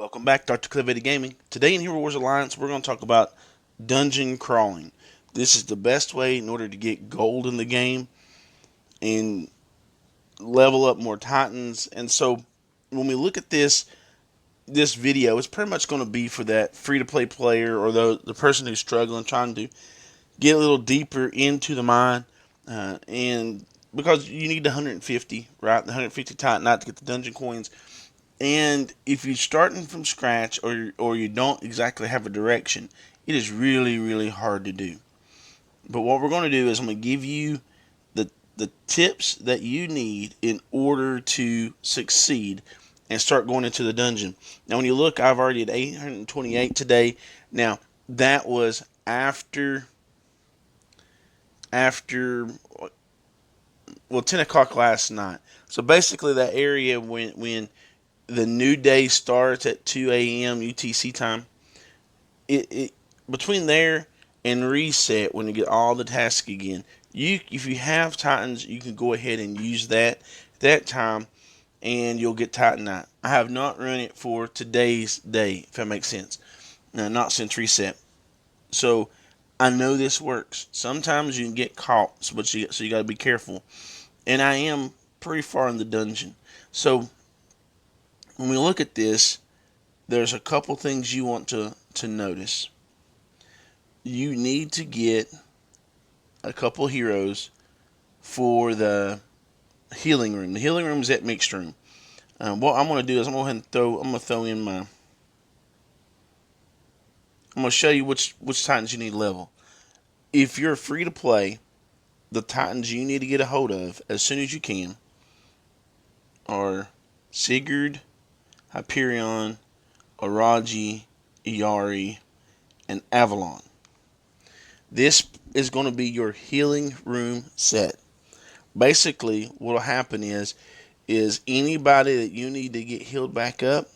Welcome back, Dr. Clevity Gaming. Today in Hero Wars Alliance, we're going to talk about dungeon crawling. This is the best way in order to get gold in the game and level up more titans. And so, when we look at this video, it's pretty much going to be for that free-to-play player or the person who's struggling, trying to get a little deeper into the mine, and because you need the 150, right? The 150 titanite to get the dungeon coins. And if you're starting from scratch or you don't exactly have a direction, it is really, really hard to do. But what we're going to do is I'm going to give you the tips that you need in order to succeed and start going into the dungeon. Now, when you look, I've already at 828 today. Now, that was after 10 o'clock last night. So basically, that area when the new day starts at 2 a.m. UTC time. It between there and reset, when you get all the tasks again, if you have Titans, you can go ahead and use that time, and you'll get Titanite. I have not run it for today's day, if that makes sense. Not since reset. So I know this works. Sometimes you can get caught, so you got to be careful. And I am pretty far in the dungeon, so when we look at this, there's a couple things you want to notice. You need to get a couple heroes for the healing room. The healing room is that mixed room. What I'm going to do is I'm going to throw in my. I'm going to show you which titans you need to level. If you're free to play, the titans you need to get a hold of as soon as you can are Sigurd, Hyperion, Araji, Iari, and Avalon. This is going to be your healing room set. Basically, what will happen is anybody that you need to get healed back up,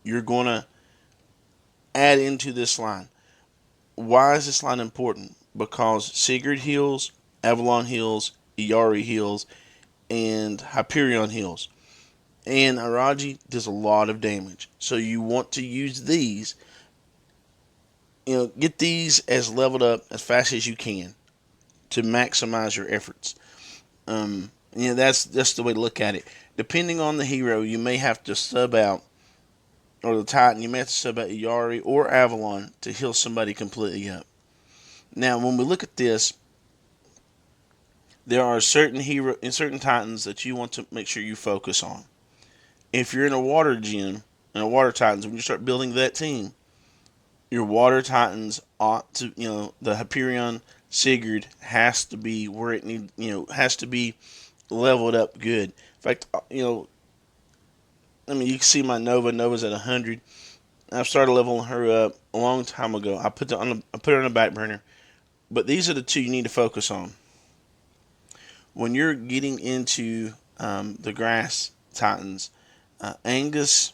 you're going to add into this line. Why is this line important? Because Sigurd heals, Avalon heals, Iari heals, and Hyperion heals. And Araji does a lot of damage. So you want to use these, get these as leveled up as fast as you can to maximize your efforts. That's the way to look at it. Depending on the hero, you may have to sub out, or the Titan, you may have to sub out Iari or Avalon to heal somebody completely up. Now, when we look at this, there are certain Titans that you want to make sure you focus on. If you're in a water gym, and a water Titans, when you start building that team, your water Titans ought to, the Hyperion Sigurd has to be where it has to be leveled up good. In fact, you can see my Nova. Nova's at 100. I've started leveling her up a long time ago. I put her on the back burner. But these are the two you need to focus on. When you're getting into the grass Titans, Angus,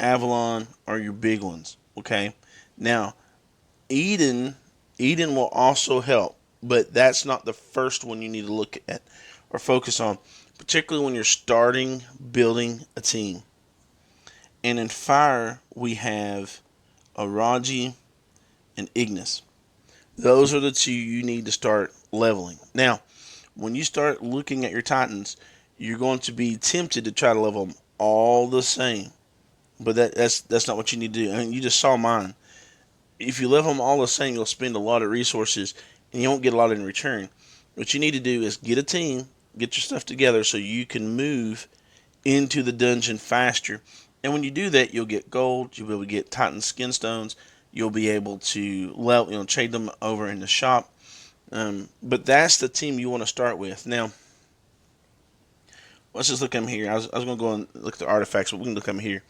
Avalon are your big ones. Okay. Now, Eden will also help, but that's not the first one you need to look at or focus on, particularly when you're starting building a team. And in fire, we have Araji and Ignis. Those are the two you need to start leveling. Now, when you start looking at your Titans, you're going to be tempted to try to level them all the same. But that's not what you need to do. I mean, you just saw mine. If you level them all the same, you'll spend a lot of resources and you won't get a lot in return. What you need to do is get a team, get your stuff together so you can move into the dungeon faster. And when you do that, you'll get gold, you'll be able to get Titan skin stones, you'll be able to trade them over in the shop. But that's the team you want to start with. Now, let's just look at them here. I was going to go and look at the artifacts, but we can look at them here.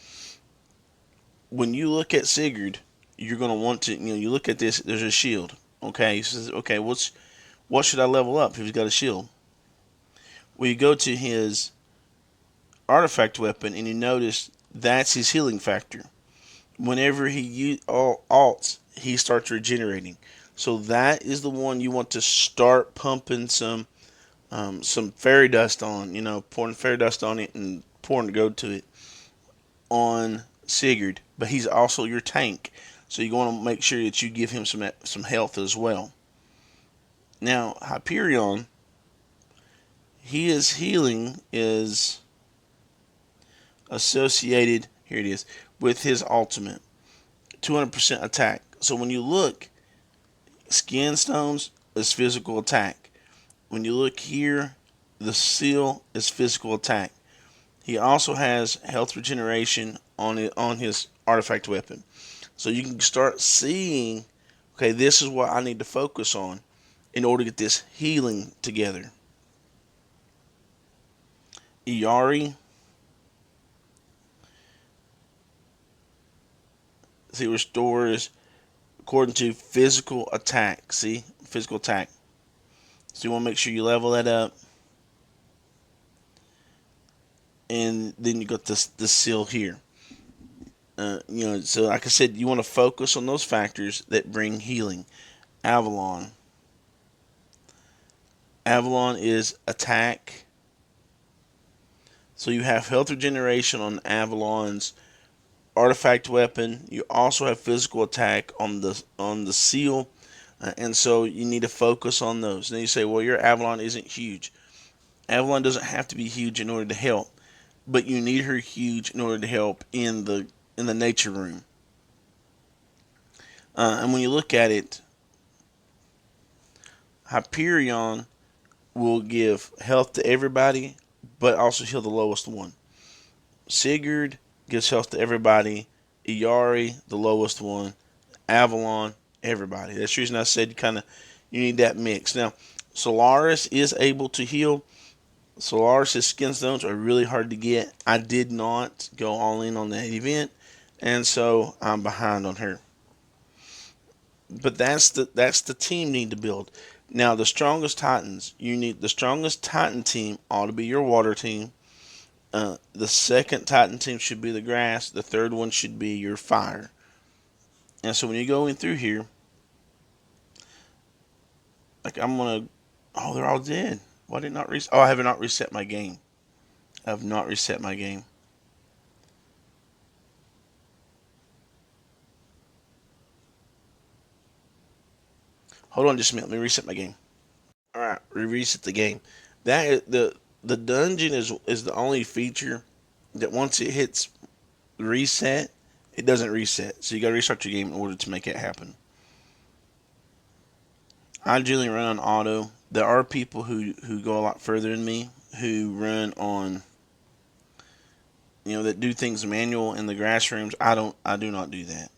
When you look at Sigurd, you're going to want to, you look at this, there's a shield. Okay, he says, okay, what should I level up if he's got a shield? Well, you go to his artifact weapon and you notice that's his healing factor. Whenever he alts, he starts regenerating. So that is the one you want to start pumping some fairy dust on. Pouring fairy dust on it and pouring gold to it on Sigurd, but he's also your tank. So you want to make sure that you give him some health as well. Now Hyperion, his healing is associated, here it is, with his ultimate 200% attack. So when you look, skin stones is physical attack. When you look here, the seal is physical attack. He also has health regeneration on his artifact weapon. So you can start seeing, okay, this is what I need to focus on in order to get this healing together. Iari, see, restores according to physical attack. See, physical attack. So you want to make sure you level that up. And then you got this seal here. So like I said, you want to focus on those factors that bring healing. Avalon. Avalon is attack. So you have health regeneration on Avalon's artifact weapon. You also have physical attack on the seal, and so you need to focus on those. Then you say, well, your Avalon isn't huge. Avalon doesn't have to be huge in order to help, but you need her huge in order to help in the nature room. And when you look at it, Hyperion will give health to everybody, but also heal the lowest one. Sigurd gives health to everybody. Iari, the lowest one. Avalon, everybody. That's the reason I said you need that mix. Now, Solaris is able to heal. Solaris' skin stones are really hard to get. I did not go all in on that event, and so I'm behind on her. But that's the team need to build. Now the strongest Titans, you need the strongest Titan team ought to be your water team. The second Titan team should be the grass. The third one should be your fire. And so when you go in through here, like I'm gonna, oh, they're all dead. Why did not reset? Oh, I have not reset my game. I have not reset my game. Hold on just a minute. Let me reset my game. All right, reset the game. That is, the dungeon is the only feature that once it hits reset, it doesn't reset. So you got to restart your game in order to make it happen. I generally run on auto. There are people who go a lot further than me who run on, that do things manual in the grass rooms. I do not do that.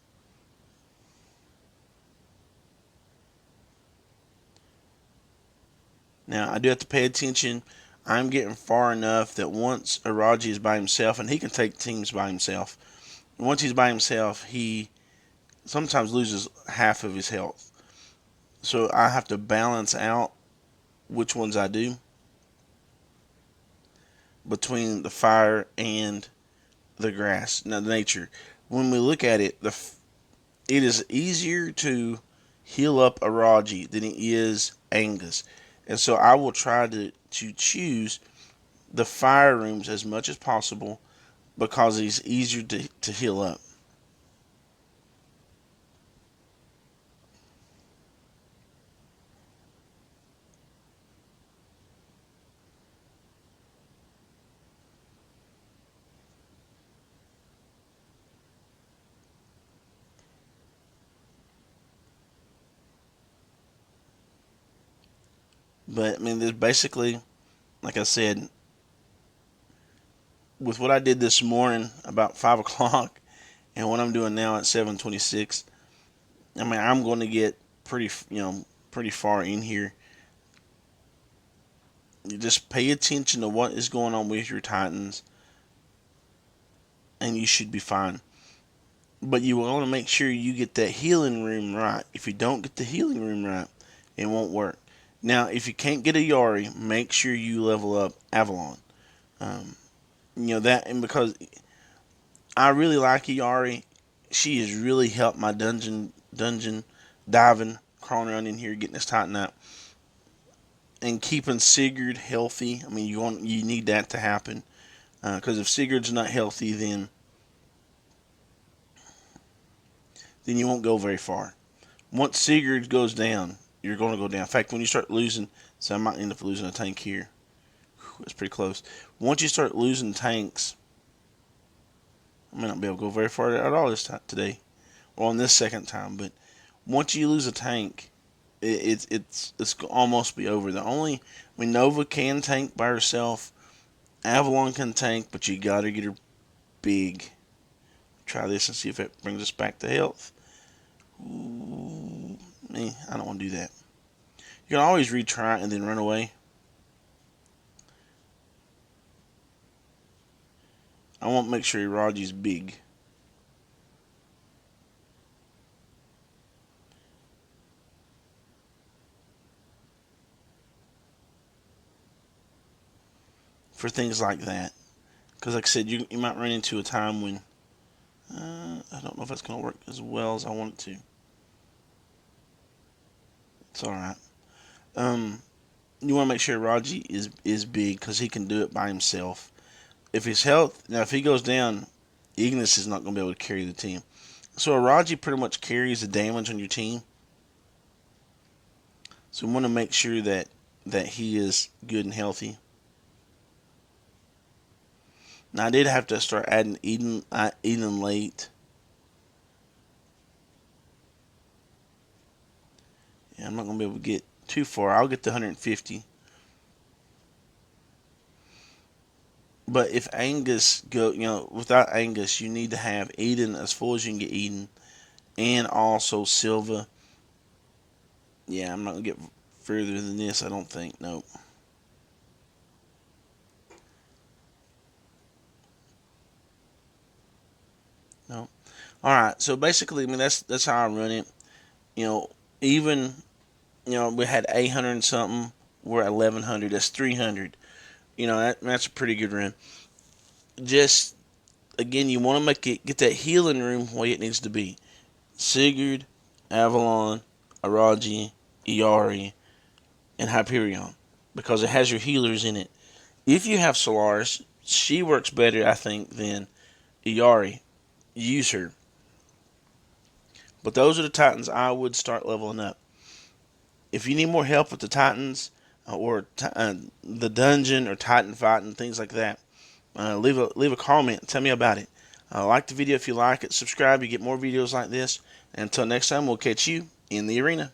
Now I do have to pay attention. I'm getting far enough that once Araji is by himself, and he can take teams by himself. Once he's by himself, he sometimes loses half of his health. So I have to balance out which ones I do between the fire and the grass. Now, the nature. When we look at it, it is easier to heal up Araji than it is Angus. And so I will try to choose the fire rooms as much as possible because it's easier to heal up. But I mean, there's basically, like I said, with what I did this morning about 5 o'clock, and what I'm doing now at 7:26. I mean, I'm going to get pretty far in here. You just pay attention to what is going on with your Titans, and you should be fine. But you want to make sure you get that healing room right. If you don't get the healing room right, it won't work. Now, if you can't get a Yari, make sure you level up Avalon. Um, that, and because I really like Yari, she has really helped my dungeon diving, crawling around in here, getting this Titan out, and keeping Sigurd healthy. I mean, you need that to happen because if Sigurd's not healthy, then then you won't go very far. Once Sigurd goes down, you're going to go down. In fact, when you start losing, so I might end up losing a tank here. It's pretty close. Once you start losing tanks, I may not be able to go very far at all this time today, or on this second time. But once you lose a tank, it's almost be over. Nova can tank by herself. Avalon can tank, but you gotta get her big. Try this and see if it brings us back to health. Ooh, I don't want to do that. You can always retry and then run away. I want to make sure Raji's big. For things like that. Because like I said, you might run into a time when I don't know if that's going to work as well as I want it to. It's alright. You want to make sure Raji is big because he can do it by himself. If he goes down, Ignis is not going to be able to carry the team. So Raji pretty much carries the damage on your team. So we want to make sure that he is good and healthy. Now I did have to start adding Eden late. Yeah, I'm not going to be able to get too far. I'll get to 150. But if Angus without Angus, you need to have Eden as full as you can get Eden, and also Silva. Yeah, I'm not gonna get further than this. I don't think. Nope. No. All right. So basically, I mean that's how I run it. Even we had 800 and something. We're at 1100. That's 300. That's a pretty good run. Just again, you want to get that healing room where it needs to be. Sigurd, Avalon, Araji, Iari, and Hyperion, because it has your healers in it. If you have Solaris, she works better, I think, than Iari. Use her. But those are the Titans I would start leveling up. If you need more help with the Titans or the dungeon or Titan fighting, things like that, leave a comment. Tell me about it. Like the video if you like it. Subscribe. You get more videos like this. And until next time, we'll catch you in the arena.